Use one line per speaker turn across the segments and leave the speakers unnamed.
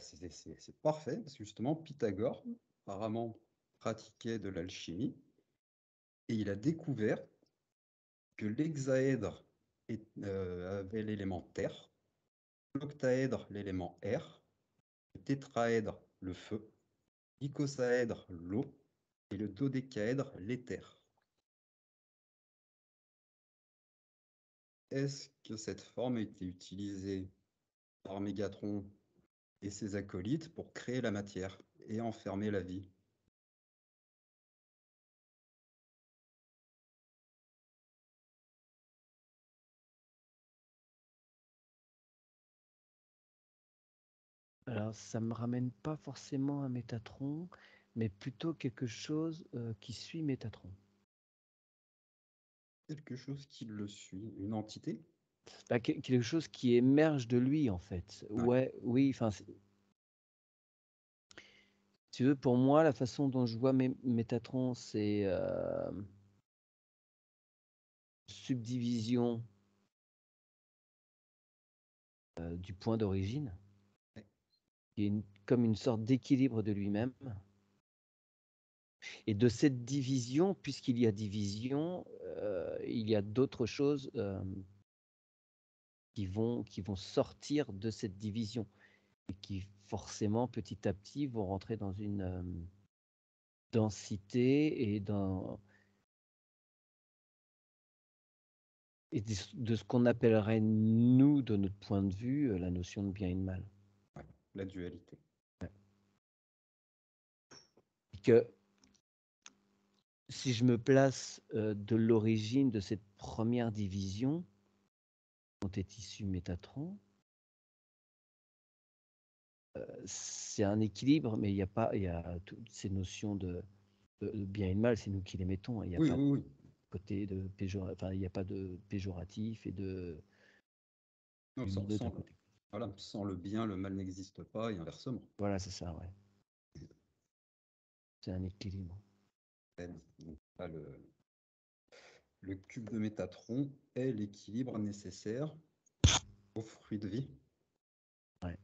c'est parfait, parce que justement, Pythagore, apparemment, pratiquait de l'alchimie, et il a découvert que l'hexaèdre avait l'élément terre, l'octaèdre l'élément air, le tétraèdre le feu, l'icosaèdre l'eau, et le dodécaèdre l'éther. Est-ce que cette forme a été utilisée par Mégatron et ses acolytes pour créer la matière et enfermer la vie?
Alors, ça me ramène pas forcément à Métatron, mais plutôt quelque chose qui suit Métatron.
Quelque chose qui le suit, une entité?
Bah, quelque chose qui émerge de lui, en fait. Ouais, oui, enfin, si tu veux, pour moi, la façon dont je vois Métatron, c'est subdivision du point d'origine,
Ouais.
qui est comme une sorte d'équilibre de lui-même. Et de cette division, puisqu'il y a division, il y a d'autres choses qui vont sortir de cette division et qui forcément, petit à petit, vont rentrer dans une densité et de ce qu'on appellerait, nous, de notre point de vue, la notion de bien et de mal.
Ouais, la dualité.
Et que si je me place de l'origine de cette première division, dont est issu Métatron, c'est un équilibre, mais il y a toutes ces notions de bien et de mal, c'est nous qui les mettons. Il n'y a
Oui,
pas
oui, oui.
côté de il n'y a pas de péjoratif et de
Non,
lumineux d'un côté.
voilà, sans le bien, le mal n'existe pas, et inversement.
Voilà, c'est ça, ouais. C'est un équilibre.
Donc, là, le cube de Métatron est l'équilibre nécessaire au fruit de vie.
Ouais.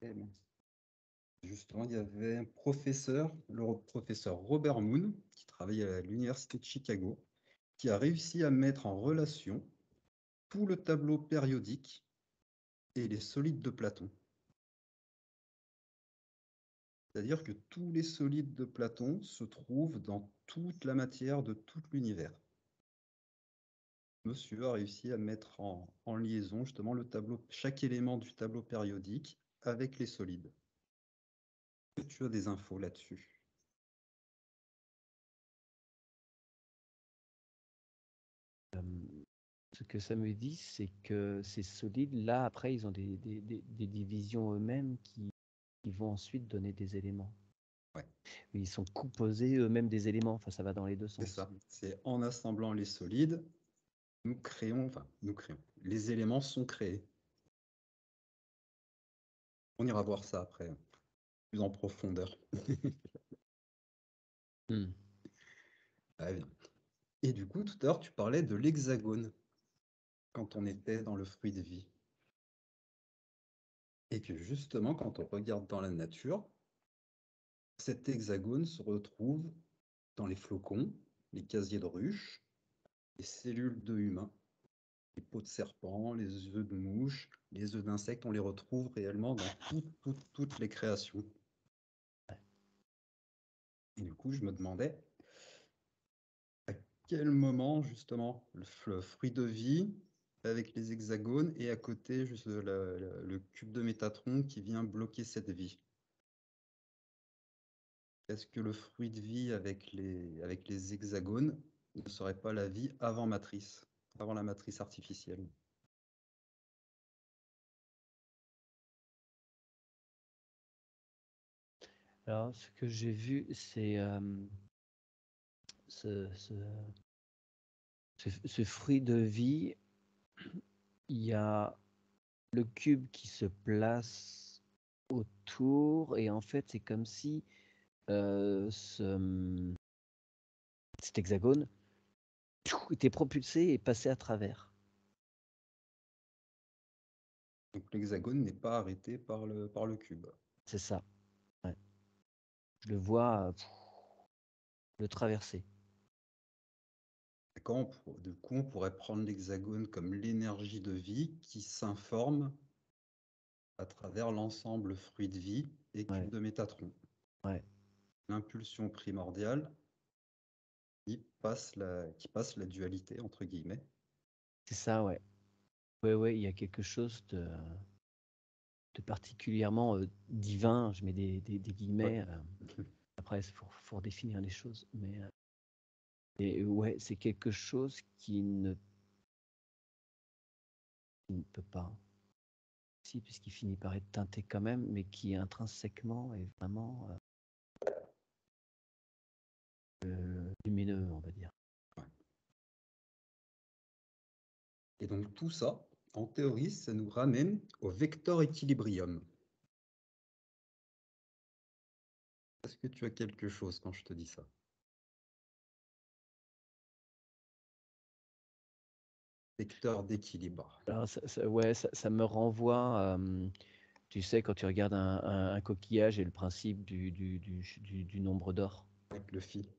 Et bon, justement, il y avait un professeur, le professeur Robert Moon, qui travaillait à l'université de Chicago, qui a réussi à mettre en relation tout le tableau périodique et les solides de Platon. C'est-à-dire que tous les solides de Platon se trouvent dans toute la matière de tout l'univers. Monsieur a réussi à mettre en liaison justement le tableau, chaque élément du tableau périodique avec les solides. Est-ce que tu as des infos là-dessus?
Ce que ça me dit, c'est que ces solides-là, après, ils ont des divisions eux-mêmes qui vont ensuite donner des éléments.
Ouais.
Mais ils sont composés eux-mêmes des éléments. Enfin, ça va dans les deux
C'est
sens.
ça. C'est en assemblant les solides, nous créons. Les éléments sont créés. On ira voir ça après, plus en profondeur. Très bien. Et du coup, tout à l'heure, tu parlais de l'hexagone quand on était dans le fruit de vie. Et que justement, quand on regarde dans la nature, cet hexagone se retrouve dans les flocons, les casiers de ruches, les cellules d'œufs humains, les peaux de serpent, les œufs de mouches, les œufs d'insectes, on les retrouve réellement dans toutes les créations. Et du coup, je me demandais à quel moment, justement, le fruit de vie avec les hexagones et à côté juste le cube de Métatron qui vient bloquer cette vie. Est-ce que le fruit de vie avec les hexagones ne serait pas la vie avant matrice, avant la matrice artificielle?
Alors, ce que j'ai vu, c'est ce fruit de vie. Il y a le cube qui se place autour, et en fait, c'est comme si cet hexagone était propulsé et passé à travers.
Donc l'hexagone n'est pas arrêté par le cube.
C'est ça. Ouais. Je le vois le traverser.
Du coup, on pourrait prendre l'hexagone comme l'énergie de vie qui s'informe à travers l'ensemble fruit de vie et
Ouais.
cube de Métatron.
Ouais.
L'impulsion primordiale qui passe la dualité, entre guillemets.
C'est ça, ouais. Ouais, il y a quelque chose de particulièrement divin, je mets des guillemets.
Ouais.
Après, il faut redéfinir les choses. Mais et ouais, c'est quelque chose qui ne peut pas. Si, puisqu'il finit par être teinté quand même, mais qui intrinsèquement est vraiment lumineux, on va dire.
Ouais. Et donc tout ça, en théorie, ça nous ramène au vecteur équilibrium. Est-ce que tu as quelque chose quand je te dis ça? Vecteur d'équilibre.
Alors, ouais, ça me renvoie, tu sais, quand tu regardes un coquillage et le principe du nombre d'or.
Avec le phi.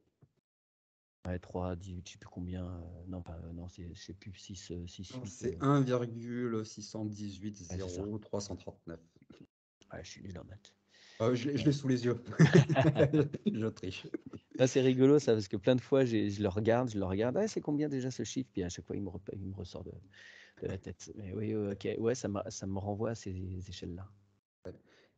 Ouais, 3, 18, je sais plus combien. Non, pas, non, je sais plus, 6, 8.
C'est 1,618
Ouais, c'est ça.
339.
Ouais, je suis nul en maths.
Je l'ai sous les yeux. Je triche.
Là, c'est rigolo ça, parce que plein de fois, je le regarde. Ah, c'est combien déjà ce chiffre? Puis à chaque fois, il me ressort de la tête. Mais oui, ok, ouais, ça me renvoie à ces échelles-là.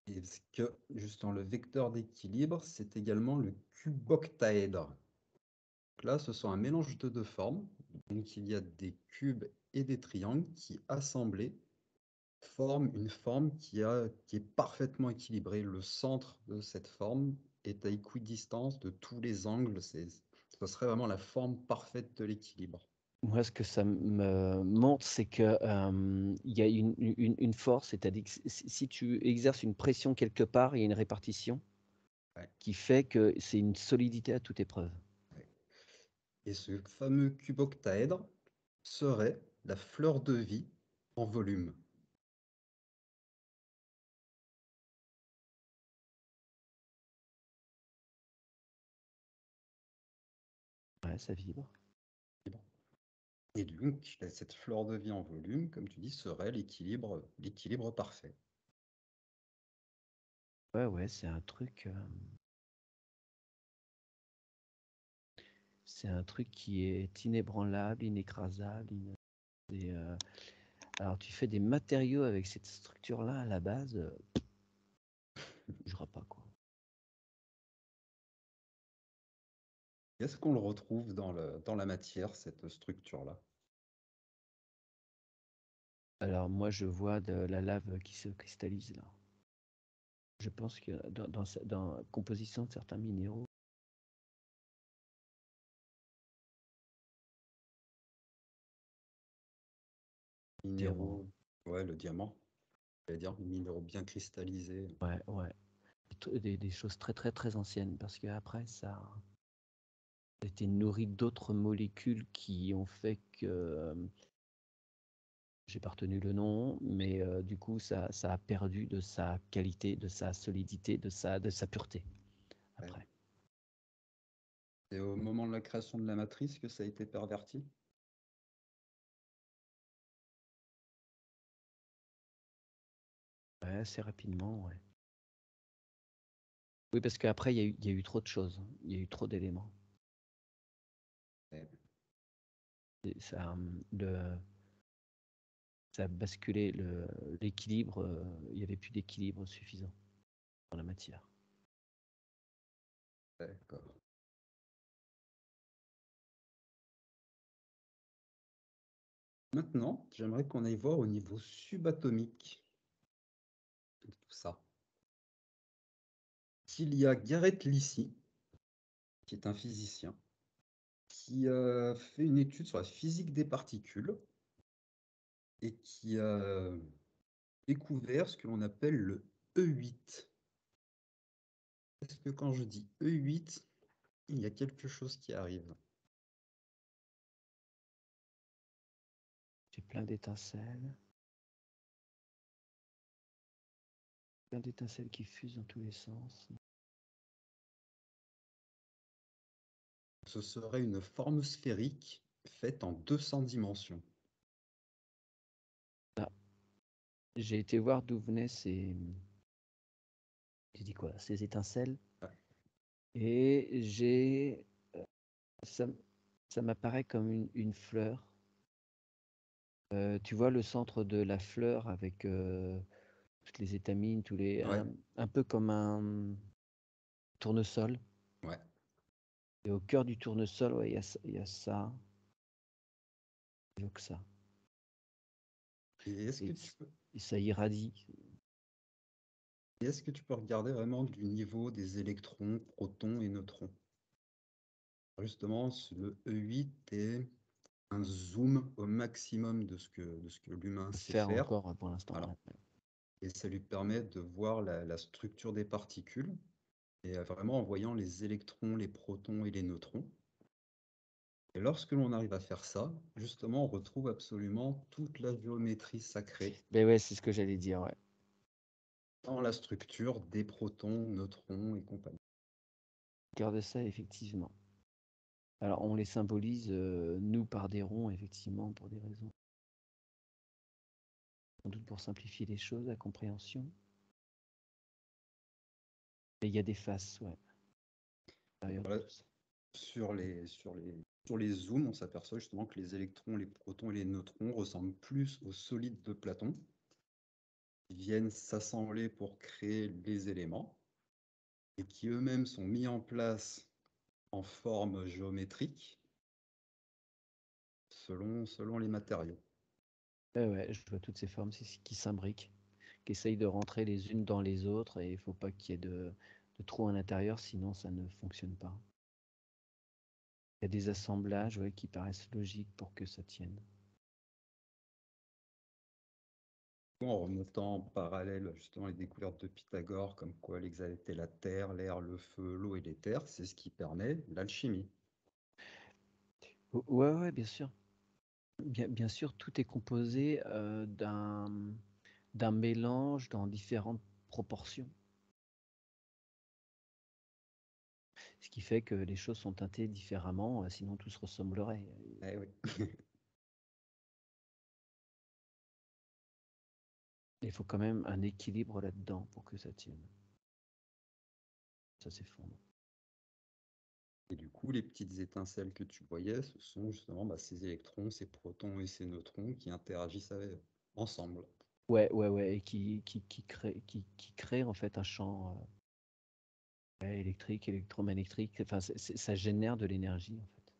Et ce que, justement, le vecteur d'équilibre, c'est également le cuboctaèdre. Donc là, ce sont un mélange de deux formes. Donc, il y a des cubes et des triangles qui, assemblés, forment une forme qui est parfaitement équilibrée. Le centre de cette forme est à équidistance de tous les angles. Ce serait vraiment la forme parfaite de l'équilibre.
Moi, ce que ça me montre, c'est que il y a une force, c'est-à-dire que si tu exerces une pression quelque part, il y a une répartition
Ouais.
qui fait que c'est une solidité à toute épreuve.
Ouais. Et ce fameux cuboctaèdre serait la fleur de vie en volume.
Ouais, ça vibre.
Et donc, cette fleur de vie en volume, comme tu dis, serait l'équilibre parfait.
Ouais, c'est un truc. C'est un truc qui est inébranlable, inécrasable. Et, alors, tu fais des matériaux avec cette structure-là à la base, ne bougera pas, quoi.
Est-ce qu'on le retrouve dans la matière, cette structure-là?
Alors, moi, je vois de la lave qui se cristallise là. Je pense que dans la composition de certains minéraux, diamants,
Minéraux, ouais, le diamant, j'allais dire, minéraux bien cristallisés.
ouais. Des choses très, très, très anciennes, parce qu'après, ça a été nourri d'autres molécules qui ont fait que, j'ai pas retenu le nom, mais du coup, ça a perdu de sa qualité, de sa solidité, de sa pureté,
Ouais.
après.
C'est au moment de la création de la matrice que ça a été perverti?
Ouais, assez rapidement, ouais. Oui, parce qu'après, il y a eu trop de choses. Il y a eu trop d'éléments.
Ouais.
Et ça a basculé l'équilibre. Il n'y avait plus d'équilibre suffisant dans la matière.
D'accord. Maintenant, j'aimerais qu'on aille voir au niveau subatomique de tout ça. S'il y a Garrett Lissy, qui est un physicien, qui a fait une étude sur la physique des particules et qui a découvert ce que l'on appelle le E8. Est-ce que quand je dis E8, il y a quelque chose qui arrive?
J'ai plein d'étincelles. Plein d'étincelles qui fusent dans tous les sens.
Ce serait une forme sphérique faite en 200 dimensions.
Ah, j'ai été voir d'où venaient ces. Tu dis quoi? Ces étincelles.
Ouais.
Et j'ai. Ça m'apparaît comme une fleur. Tu vois le centre de la fleur avec toutes les étamines,
Ouais,
un peu comme un tournesol.
ouais.
Et au cœur du tournesol, ouais, il y a ça. Il y a que ça.
Et
Et, et ça irradie.
est-ce que tu peux regarder vraiment du niveau des électrons, protons et neutrons? Justement, le E8 est un zoom au maximum de ce que l'humain sait
Faire
faire.
encore pour l'instant.
Voilà.
Ouais.
Et ça lui permet de voir la structure des particules, et vraiment en voyant les électrons, les protons et les neutrons. Et lorsque l'on arrive à faire ça, justement, on retrouve absolument toute la géométrie sacrée
Ben ouais, c'est ce que j'allais dire. Ouais.
dans la structure des protons, neutrons et compagnie.
Regarde ça, effectivement. Alors, on les symbolise, nous, par des ronds, effectivement, pour des raisons. Sans doute pour simplifier les choses, la compréhension. Et il y a des faces, ouais.
Voilà. Sur les zooms, on s'aperçoit justement que les électrons, les protons et les neutrons ressemblent plus aux solides de Platon, qui viennent s'assembler pour créer les éléments, et qui eux-mêmes sont mis en place en forme géométrique selon les matériaux.
Ouais, je vois toutes ces formes qui s'imbriquent, qui essayent de rentrer les unes dans les autres, et il ne faut pas qu'il y ait de trous à l'intérieur, sinon ça ne fonctionne pas. Il y a des assemblages, ouais, qui paraissent logiques pour que ça tienne.
En remontant en parallèle justement les découvertes de Pythagore, comme quoi l'hexagone était la terre, l'air, le feu, l'eau et l'éther, c'est ce qui permet l'alchimie.
Ouais, bien sûr. Bien sûr, tout est composé d'un mélange dans différentes proportions. Ce qui fait que les choses sont teintées différemment, sinon tout se ressemblerait.
Eh oui.
Il faut quand même un équilibre là-dedans pour que ça tienne. Ça s'effondre.
Et du coup, les petites étincelles que tu voyais, ce sont justement ces électrons, ces protons et ces neutrons qui interagissent ensemble.
Ouais, et qui crée en fait un champ électrique, électromagnétique. Enfin, ça génère de l'énergie en fait.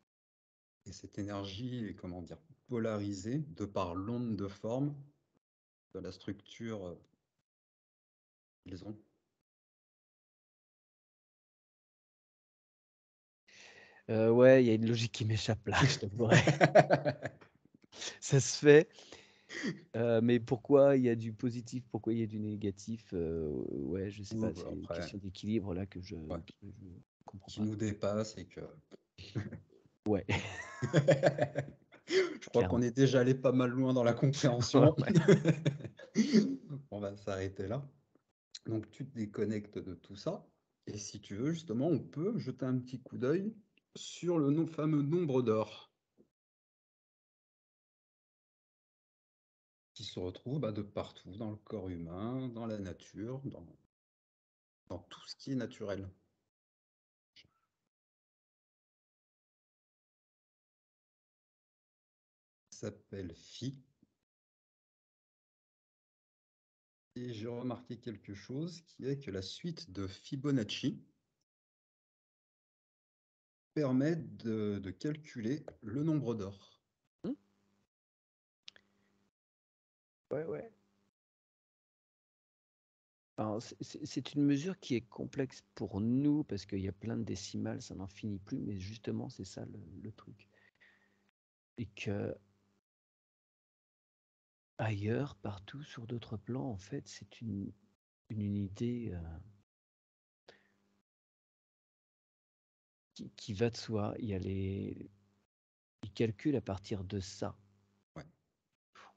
Et cette énergie est, comment dire, polarisée de par l'onde de forme de la structure qu'ils ont.
Ouais, il y a une logique qui m'échappe là, je t'avouerai. Ça se fait. Mais pourquoi il y a du positif, pourquoi il y a du négatif, ouais, je sais pas, c'est une
Après,
question d'équilibre là que je
ouais,
comprends
qui
pas.
nous dépasse et que
Ouais,
je crois qu'on
clairement.
est déjà allé pas mal loin dans la compréhension.
Ouais.
On va s'arrêter là. Donc tu te déconnectes de tout ça. Et si tu veux, justement, on peut jeter un petit coup d'œil sur le fameux nombre d'or qui se retrouve de partout dans le corps humain, dans la nature, dans tout ce qui est naturel. Ça s'appelle Phi. Et j'ai remarqué quelque chose qui est que la suite de Fibonacci permet de calculer le nombre d'or.
Mmh. Ouais. Alors c'est une mesure qui est complexe pour nous parce qu'il y a plein de décimales, ça n'en finit plus, mais justement c'est ça le truc. Et que ailleurs, partout, sur d'autres plans, en fait, c'est une unité qui va de soi. Ils calculent à partir de ça.
Ouais.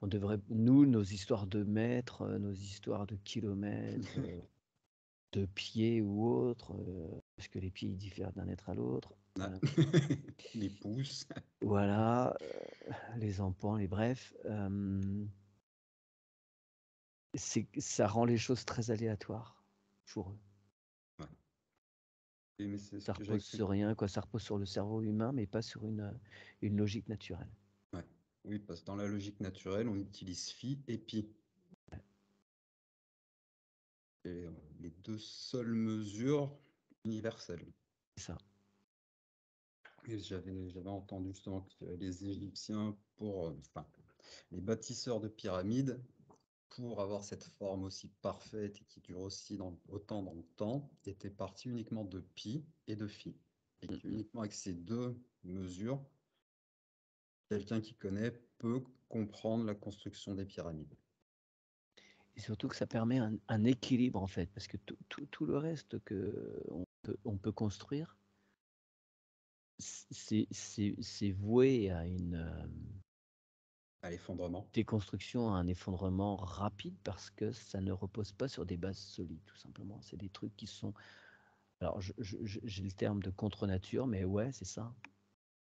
On devrait, nous, nos histoires de mètres, nos histoires de kilomètres, de pieds ou autres, parce que les pieds ils diffèrent d'un être à l'autre.
Ah. Les pouces.
Voilà, les empans, les brefs. Ça rend les choses très aléatoires pour eux.
Ouais. Mais c'est ce
Ça
que j'ai
repose
cru.
sur rien, quoi. Ça repose sur le cerveau humain, mais pas sur une logique naturelle.
Ouais. Oui, parce que dans la logique naturelle, on utilise phi et pi. Et les deux seules mesures universelles.
C'est ça.
Et j'avais entendu justement que les Égyptiens, enfin, les bâtisseurs de pyramides, pour avoir cette forme aussi parfaite et qui dure aussi autant dans le temps, étaient partis uniquement de pi et de phi. Et uniquement avec ces deux mesures, quelqu'un qui connaît peut comprendre la construction des pyramides.
Et surtout que ça permet un équilibre, en fait, parce que tout le reste on peut construire, c'est voué à
À l'effondrement.
déconstruction, à un effondrement rapide, parce que ça ne repose pas sur des bases solides, tout simplement. C'est des trucs qui sont... Alors, j'ai le terme de contre-nature, mais ouais, c'est ça.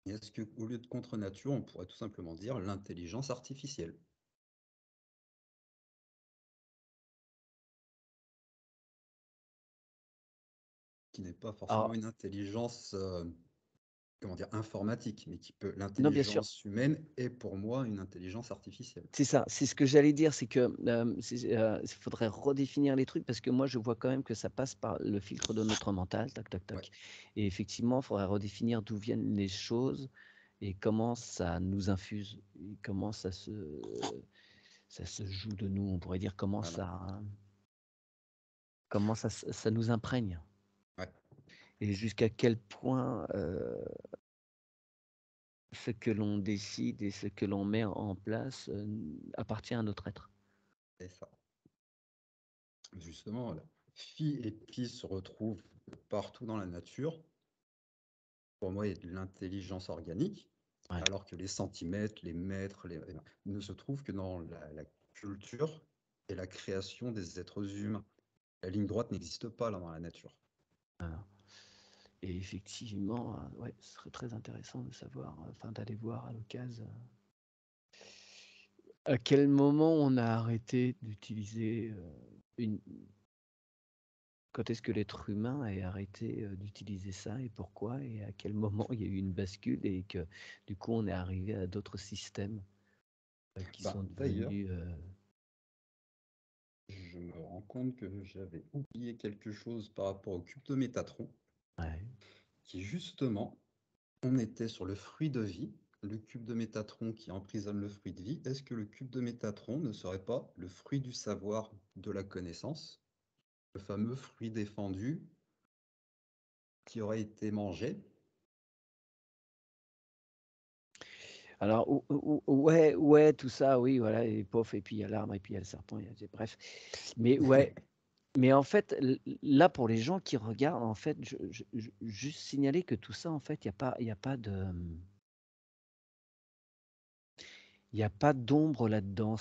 Et est-ce qu'au lieu de contre-nature, on pourrait tout simplement dire l'intelligence artificielle? Qui n'est pas forcément
Alors,
une intelligence, comment dire, informatique, mais qui peut...
non, bien sûr.
L'intelligence humaine est pour moi une intelligence artificielle.
C'est ça, c'est ce que j'allais dire, c'est que il faudrait redéfinir les trucs parce que moi je vois quand même que ça passe par le filtre de notre mental, tac, tac,
Ouais,
tac. Et effectivement, il faudrait redéfinir d'où viennent les choses et comment ça nous infuse, et comment ça se joue de nous. On pourrait dire
voilà.
comment ça nous imprègne
Ouais,
et jusqu'à quel point ce que l'on décide et ce que l'on met en place appartient à notre être.
c'est ça. Justement, là, phi et pi se retrouvent partout dans la nature. Pour moi, il y a de l'intelligence organique,
Ouais.
alors que les centimètres, les mètres, ne se trouvent que dans la culture et la création des êtres humains. La ligne droite n'existe pas là dans la nature.
Voilà. Et effectivement, ouais, ce serait très intéressant de savoir, enfin d'aller voir à l'occasion, à quel moment on a arrêté d'utiliser une. Quand est-ce que l'être humain a arrêté d'utiliser ça et pourquoi et à quel moment il y a eu une bascule et que du coup on est arrivé à d'autres systèmes qui
Bah,
sont
d'ailleurs,
devenus.
je me rends compte que j'avais oublié quelque chose par rapport au cube de Métatron,
Ouais.
qui justement, on était sur le fruit de vie, le cube de Métatron qui emprisonne le fruit de vie. Est-ce que le cube de Métatron ne serait pas le fruit du savoir, de la connaissance, le fameux fruit défendu qui aurait été mangé?
Alors ouais, ouais, tout ça, oui, voilà, et pof, et puis il y a l'arbre, et puis il y a le serpent, bref. Mais ouais, mais en fait, là, pour les gens qui regardent, en fait, juste signaler que tout ça, en fait, il y a pas de, il y a pas d'ombre là-dedans.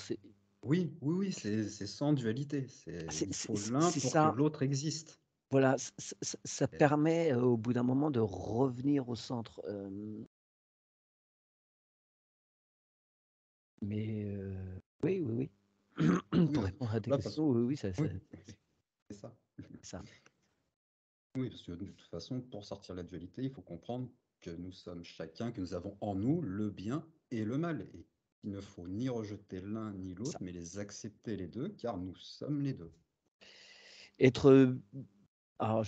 Oui, oui, oui, c'est sans dualité. Il faut l'un
C'est
pour que
ça.
l'autre existe.
Voilà, ça
Et
permet au bout d'un moment de revenir au centre. Mais oui, oui, oui.
oui,
Pour répondre à tes
là, parce...
questions, oui, oui,
oui, c'est ça.
ça.
Oui, parce que de toute façon, pour sortir de la dualité, il faut comprendre que nous sommes chacun, que nous avons en nous le bien et le mal. Et il ne faut ni rejeter l'un ni l'autre,
Ça.
mais les accepter les deux, car nous sommes les deux.
Être. Alors,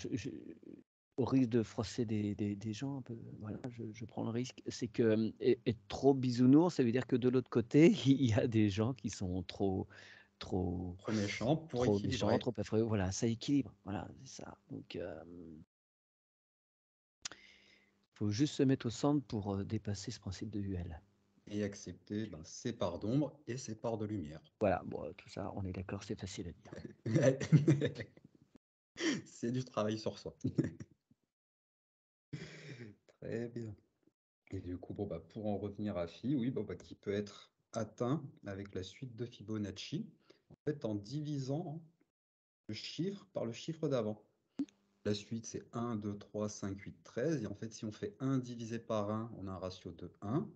au risque de froisser des gens un peu, voilà, je prends le risque. C'est que être trop bisounours, ça veut dire que de l'autre côté, il y a des gens qui sont trop,
Trop méchant pour
trop méchants,
équilibrer
trop affreux. Voilà, ça équilibre. Voilà, c'est ça. Donc, faut juste se mettre au centre pour dépasser ce principe de UL.
et accepter ses parts d'ombre et ses parts de lumière.
Voilà, bon, tout ça, on est d'accord, c'est facile à dire.
C'est du travail sur soi. Très bien. Et du coup, bon, pour en revenir à Phi, oui, qui peut être atteint avec la suite de Fibonacci, en fait, en divisant le chiffre par le chiffre d'avant. La suite, c'est 1, 2, 3, 5, 8, 13. Et en fait, si on fait 1 divisé par 1, on a un ratio de 1.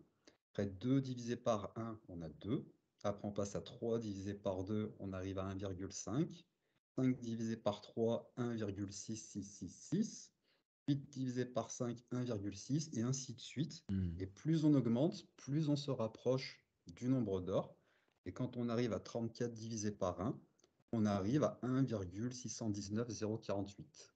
Après, 2 divisé par 1, on a 2. Après, on passe à 3 divisé par 2, on arrive à 1,5. 5 divisé par 3, 1,6666. 8 divisé par 5, 1,6, et ainsi de suite. Et plus on augmente, plus on se rapproche du nombre d'or. Et quand on arrive à 34 divisé par 1, on arrive à 1,619048.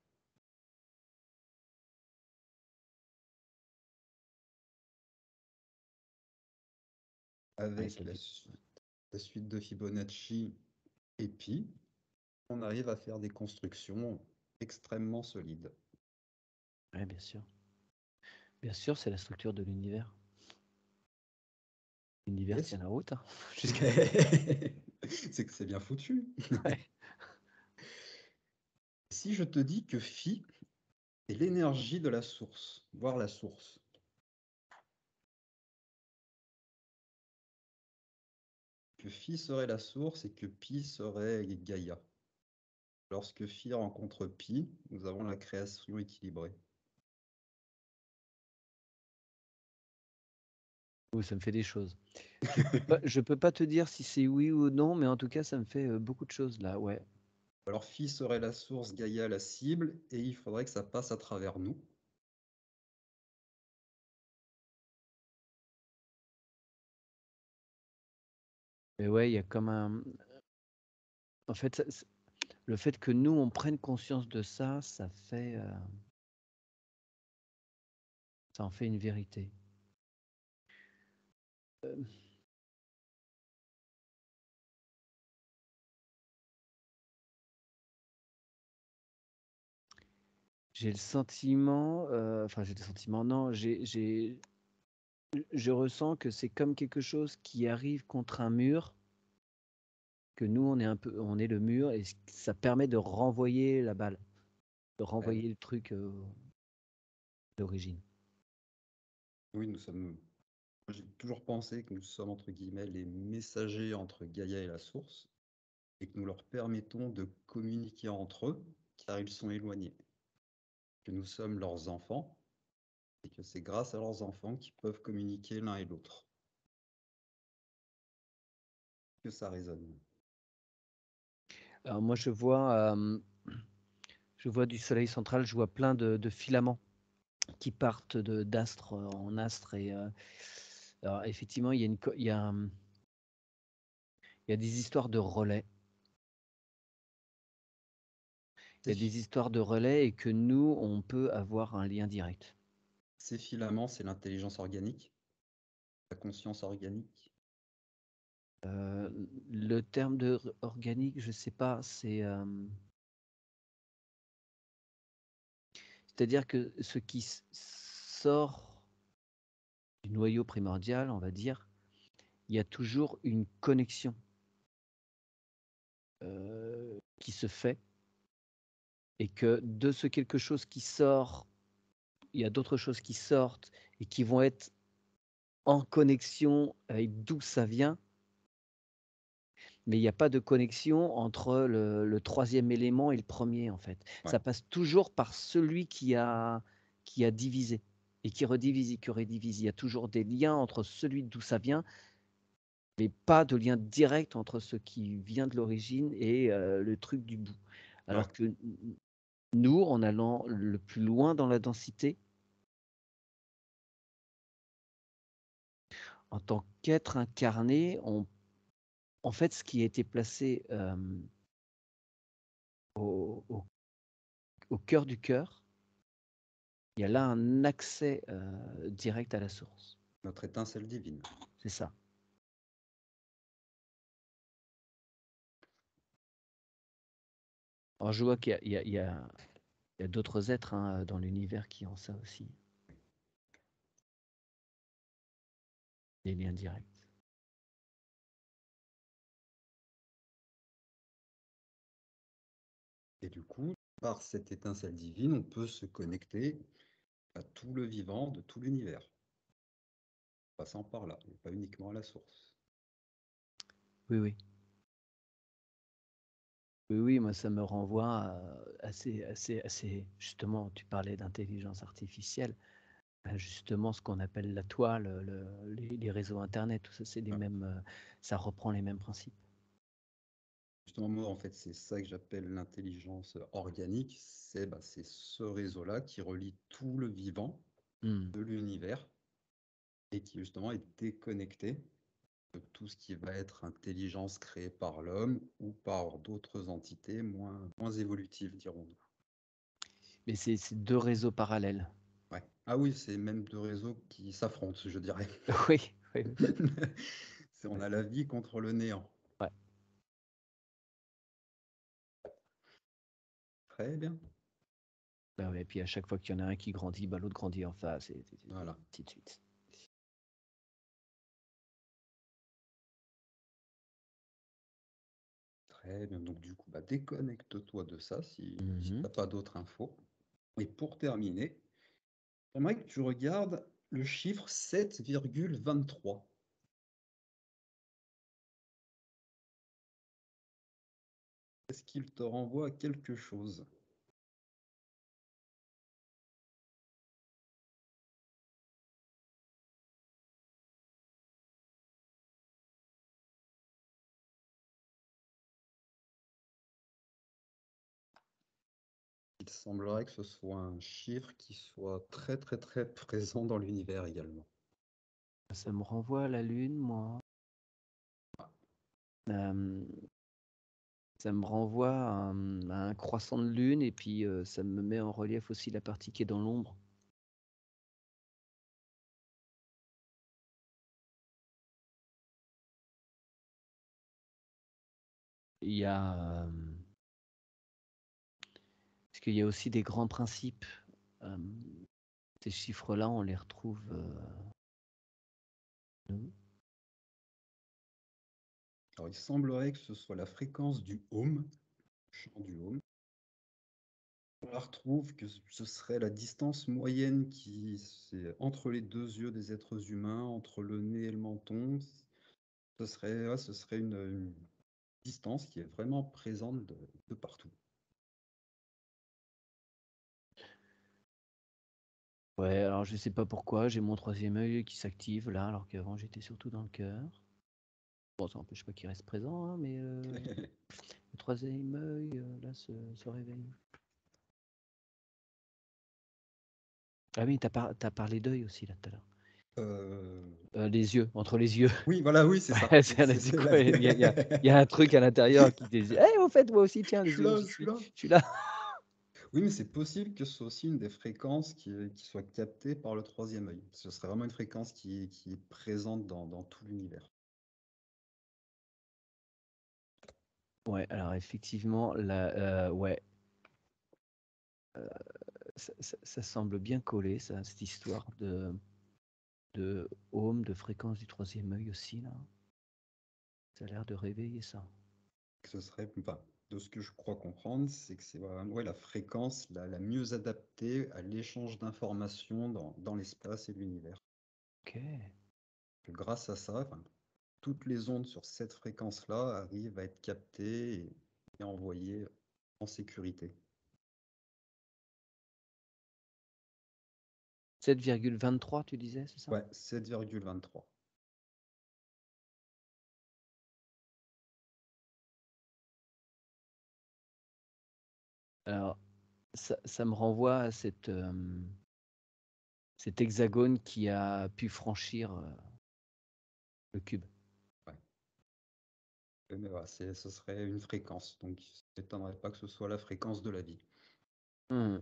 Avec la suite de Fibonacci et pi, on arrive à faire des constructions extrêmement solides.
Oui, bien sûr. Bien sûr, c'est la structure de l'univers. L'univers tient la route. Hein,
c'est que c'est bien foutu.
Ouais.
Si je te dis que phi est l'énergie de la source, voire la source, que phi serait la source et que pi serait Gaïa. Lorsque phi rencontre pi, nous avons la création équilibrée.
Oui, ça me fait des choses. Je peux pas te dire si c'est oui ou non, mais en tout cas, ça me fait beaucoup de choses là, ouais.
Alors phi serait la source, Gaïa la cible, et il faudrait que ça passe à travers nous.
Mais ouais, il y a comme un... En fait, le fait que nous, on prenne conscience de ça, ça en fait une vérité. J'ai le sentiment, enfin j'ai le sentiment, non, je ressens que c'est comme quelque chose qui arrive contre un mur, que nous on est le mur et ça permet de renvoyer la balle, de renvoyer le truc d'origine.
Oui, nous sommes. J'ai toujours pensé que nous sommes entre guillemets les messagers entre Gaïa et la source, et que nous leur permettons de communiquer entre eux, car ils sont éloignés. Que nous sommes leurs enfants, et que c'est grâce à leurs enfants qu'ils peuvent communiquer l'un et l'autre. Que ça résonne.
Alors moi je vois du soleil central, je vois plein de filaments qui partent d'astre en astre et alors effectivement il y a des histoires de relais. Il y a des histoires de relais et que nous, on peut avoir un lien direct.
Ces filaments, c'est l'intelligence organique, la conscience organique.
Le terme de organique, je sais pas, c'est-à-dire que ce qui sort du noyau primordial, on va dire, il y a toujours une connexion qui se fait et que de ce quelque chose qui sort, il y a d'autres choses qui sortent et qui vont être en connexion avec d'où ça vient, mais il n'y a pas de connexion entre le troisième élément et le premier, en fait.
Ouais.
Ça passe toujours par celui qui a divisé et qui redivise et qui redivise. Il y a toujours des liens entre celui d'où ça vient, mais pas de lien direct entre ce qui vient de l'origine et le truc du bout. Alors que nous, en allant le plus loin dans la densité, en tant qu'être incarné, en fait, ce qui a été placé au cœur du cœur, il y a là un accès direct à la source.
Notre étincelle divine.
C'est ça. Alors je vois qu'il y a d'autres êtres dans l'univers qui ont ça aussi. Des liens directs.
Et du coup, par cette étincelle divine, on peut se connecter à tout le vivant de tout l'univers. Passant par là, et pas uniquement à la source.
Oui, oui. Oui, oui, moi ça me renvoie justement, tu parlais d'intelligence artificielle, justement ce qu'on appelle la toile, les réseaux Internet, tout ça, c'est les
Ouais.
mêmes, ça reprend les mêmes principes.
Justement, moi, en fait, c'est ça que j'appelle l'intelligence organique. C'est ce réseau-là qui relie tout le vivant
Hmm.
de l'univers et qui, justement, est déconnecté de tout ce qui va être intelligence créée par l'homme ou par d'autres entités moins évolutives, dirons-nous.
Mais c'est deux réseaux parallèles.
Ouais. Ah oui, c'est même deux réseaux qui s'affrontent, je dirais.
Oui, oui, oui.
On
Ouais,
a la vie contre le néant.
ouais.
Très bien.
Bah ouais, et puis à chaque fois qu'il y en a un qui grandit, bah, l'autre grandit en face, et
Voilà.
ainsi de suite.
Très bien. Donc, du coup, déconnecte-toi de ça si tu
Mhm.
n'as pas d'autres infos. Et pour terminer, j'aimerais que tu regardes le chiffre 7,23. Est-ce qu'il te renvoie à quelque chose? Il semblerait que ce soit un chiffre qui soit très très très présent dans l'univers également.
Ça me renvoie à la Lune, moi. Euh, Ça me renvoie à un croissant de lune, et puis ça me met en relief aussi la partie qui est dans l'ombre. Il y a, parce qu'il y a aussi des grands principes. euh, Ces chiffres-là, on les retrouve. Nous.
Alors, il semblerait que ce soit la fréquence du home, chant du home. On la retrouve que ce serait la distance moyenne qui c'est entre les deux yeux des êtres humains, entre le nez et le menton. Ce serait une distance qui est vraiment présente de partout.
Ouais, alors je sais pas pourquoi, j'ai mon troisième œil qui s'active là, alors qu'avant j'étais surtout dans le cœur. Bon, ça n'empêche pas qu'il reste présent, hein, mais le troisième œil là se réveille. Ah oui, t'as parlé d'œil aussi là tout à l'heure.
Euh,
Les yeux, entre les yeux.
Oui, voilà, oui, c'est ça.
Ouais,
Oui,
c'est quoi? Il y a un truc à l'intérieur qui dit Eh, au fait, moi aussi, tiens,
Je
les
suis
yeux,
là, je suis là.
je suis là.
Oui, mais c'est possible que ce soit aussi une des fréquences qui soit captée par le troisième œil. Ce serait vraiment une fréquence qui est présente dans tout l'univers.
Ouais, alors effectivement, ouais, ça semble bien coller, ça, cette histoire de home, de fréquence du troisième œil aussi, là. Ça a l'air de réveiller ça.
Ce serait, enfin, de ce que je crois comprendre, c'est que c'est vraiment ouais, la fréquence la mieux adaptée à l'échange d'informations dans l'espace et l'univers.
Ok.
Que grâce à ça, enfin, toutes les ondes sur cette fréquence-là arrivent à être captées et envoyées en sécurité.
7,23, tu disais, c'est ça?
Ouais, 7,23.
Alors, ça me renvoie à cet hexagone qui a pu franchir le cube.
Ouais. Mais voilà, ce serait une fréquence, donc ça n'étonnerait pas que ce soit la fréquence de la vie,
Hmm.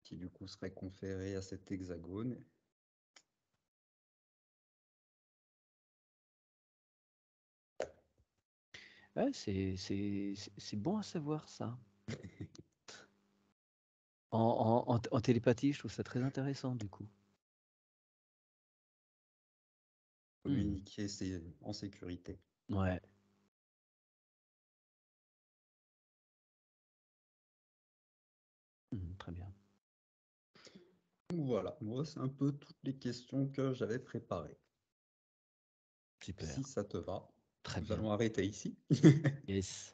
qui du coup serait conférée à cet hexagone.
Ouais, c'est bon à savoir ça. En télépathie, je trouve ça très intéressant du coup. Hmm.
Communiquer, c'est en sécurité.
Ouais. Très bien.
Voilà, moi c'est un peu toutes les questions que j'avais préparées.
Super.
Si ça te va.
Très
Nous
bien.
allons arrêter ici.
Yes.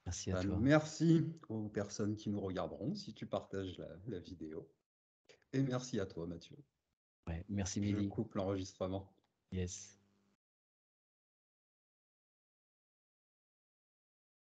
Merci à
Ben,
toi.
merci aux personnes qui nous regarderont si tu partages la vidéo. Et merci à toi, Mathieu.
Ouais, merci
Je
Mehdi.
coupe l'enregistrement.
Yes.